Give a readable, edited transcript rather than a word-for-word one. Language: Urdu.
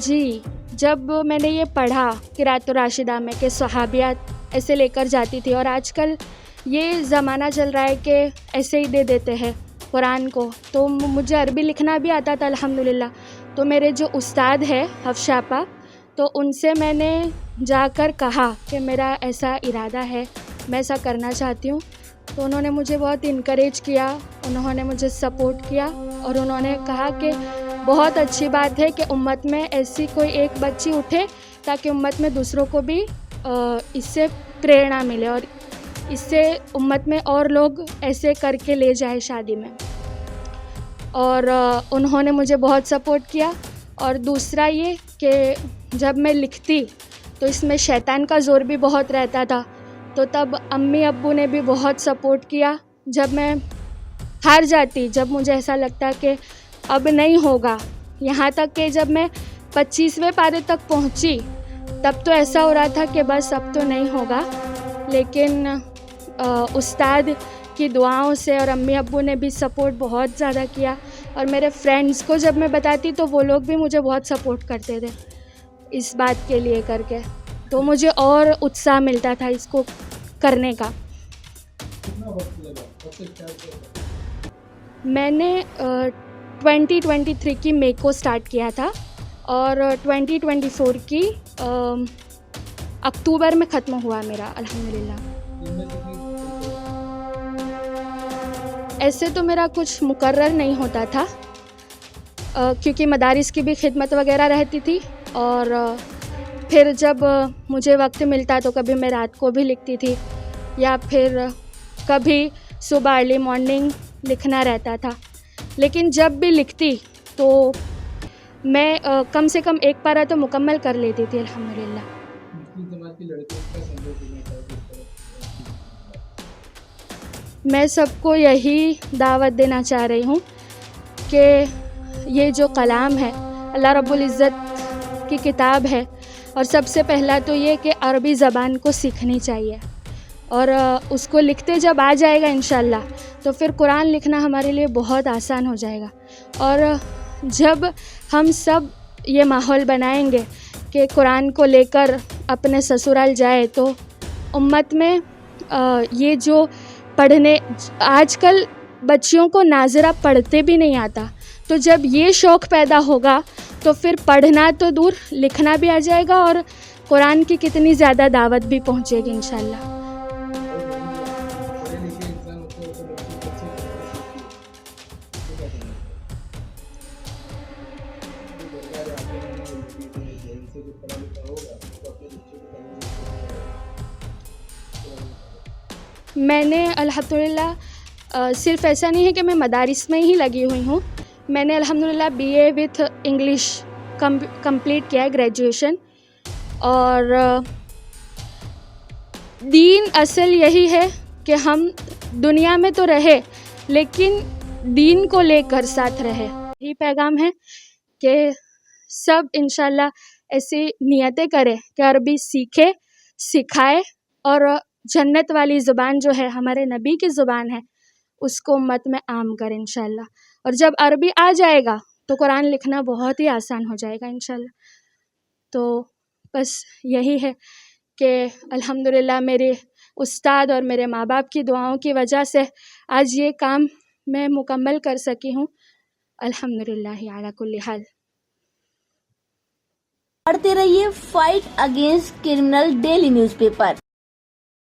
جی، جب میں نے یہ پڑھا قرأۃ الراشدہ میں کہ صحابیات ایسے لے کر جاتی تھی، اور آج کل یہ زمانہ چل رہا ہے کہ ایسے ہی دے دیتے ہیں قرآن کو، تو مجھے عربی لکھنا بھی آتا تھا الحمدللہ. تو میرے جو استاد ہے حفصہ آپا، تو ان سے میں نے جا کر کہا کہ میرا ایسا ارادہ ہے، میں ایسا کرنا چاہتی ہوں. تو انہوں نے مجھے بہت انکریج کیا، انہوں نے مجھے سپورٹ کیا، اور انہوں نے کہا کہ بہت اچھی بات ہے کہ امت میں ایسی کوئی ایک بچی اٹھے تاکہ امت میں دوسروں کو بھی اس سے پریرنا ملے، اور اس سے امت میں اور لوگ ایسے کر کے لے جائے شادی میں. اور انہوں نے مجھے بہت سپورٹ کیا. اور دوسرا یہ کہ جب میں لکھتی تو اس میں شیطان کا زور بھی بہت رہتا تھا، تو تب امی ابو نے بھی بہت سپورٹ کیا. جب میں ہار جاتی، جب مجھے ایسا لگتا کہ اب نہیں ہوگا، یہاں تک کہ جب میں 25ویں پارے تک پہنچی تب تو ایسا ہو رہا تھا کہ بس اب تو نہیں ہوگا، لیکن استاد کی دعاؤں سے اور امی ابو نے بھی سپورٹ بہت زیادہ کیا. اور میرے فرینڈس کو جب میں بتاتی تو وہ لوگ بھی مجھے بہت سپورٹ کرتے تھے اس بات کے لیے کر کے، تو مجھے اور اتساہ ملتا تھا اس کو کرنے کا. میں نے 2023 کی مئی کو سٹارٹ کیا تھا، اور 2024 کی اکتوبر میں ختم ہوا میرا الحمدللہ. ایسے تو میرا کچھ مقرر نہیں ہوتا تھا، کیونکہ مدارس کی بھی خدمت وغیرہ رہتی تھی، اور پھر جب مجھے وقت ملتا تو کبھی میں رات کو بھی لکھتی تھی، یا پھر کبھی صبح ارلی مارننگ لکھنا رہتا تھا. لیکن جب بھی لکھتی تو میں کم سے کم ایک پارہ تو مکمل کر لیتی تھی الحمدللہ. میں سب کو یہی دعوت دینا چاہ رہی ہوں کہ یہ جو کلام ہے اللہ رب العزت کی کتاب ہے، اور سب سے پہلا تو یہ کہ عربی زبان کو سیکھنی چاہیے، اور اس کو لکھتے جب آ جائے گا انشاءاللہ تو پھر قرآن لکھنا ہمارے لیے بہت آسان ہو جائے گا. اور جب ہم سب یہ ماحول بنائیں گے کہ قرآن کو لے کر اپنے سسرال جائے، تو امت میں یہ جو پڑھنے، آج کل بچیوں کو ناظرہ پڑھتے بھی نہیں آتا، تو جب یہ شوق پیدا ہوگا تو پھر پڑھنا تو دور لکھنا بھی آ جائے گا، اور قرآن کی کتنی زیادہ دعوت بھی پہنچے گی انشاءاللہ. میں نے الحمدللہ صرف ایسا نہیں ہے کہ میں مدارس میں ہی لگی ہوئی ہوں، میں نے الحمدللہ BA وتھ انگلش کمپلیٹ کیا ہے، گریجویشن. اور دین اصل یہی ہے کہ ہم دنیا میں تو رہے لیکن دین کو لے کر ساتھ رہے. یہی پیغام ہے کہ سب انشاءاللہ ایسی نیتیں کرے کہ عربی سیکھے، سکھائے، اور جنت والی زبان جو ہے ہمارے نبی کی زبان ہے اس کو امت میں عام کرے انشاءاللہ. اور جب عربی آ جائے گا تو قرآن لکھنا بہت ہی آسان ہو جائے گا انشاءاللہ. تو بس یہی ہے کہ الحمدللہ میرے استاد اور میرے ماں باپ کی دعاؤں کی وجہ سے آج یہ کام میں مکمل کر سکی ہوں الحمدللہ علی کل حال. پڑھتے رہیے fight against criminal daily news paper.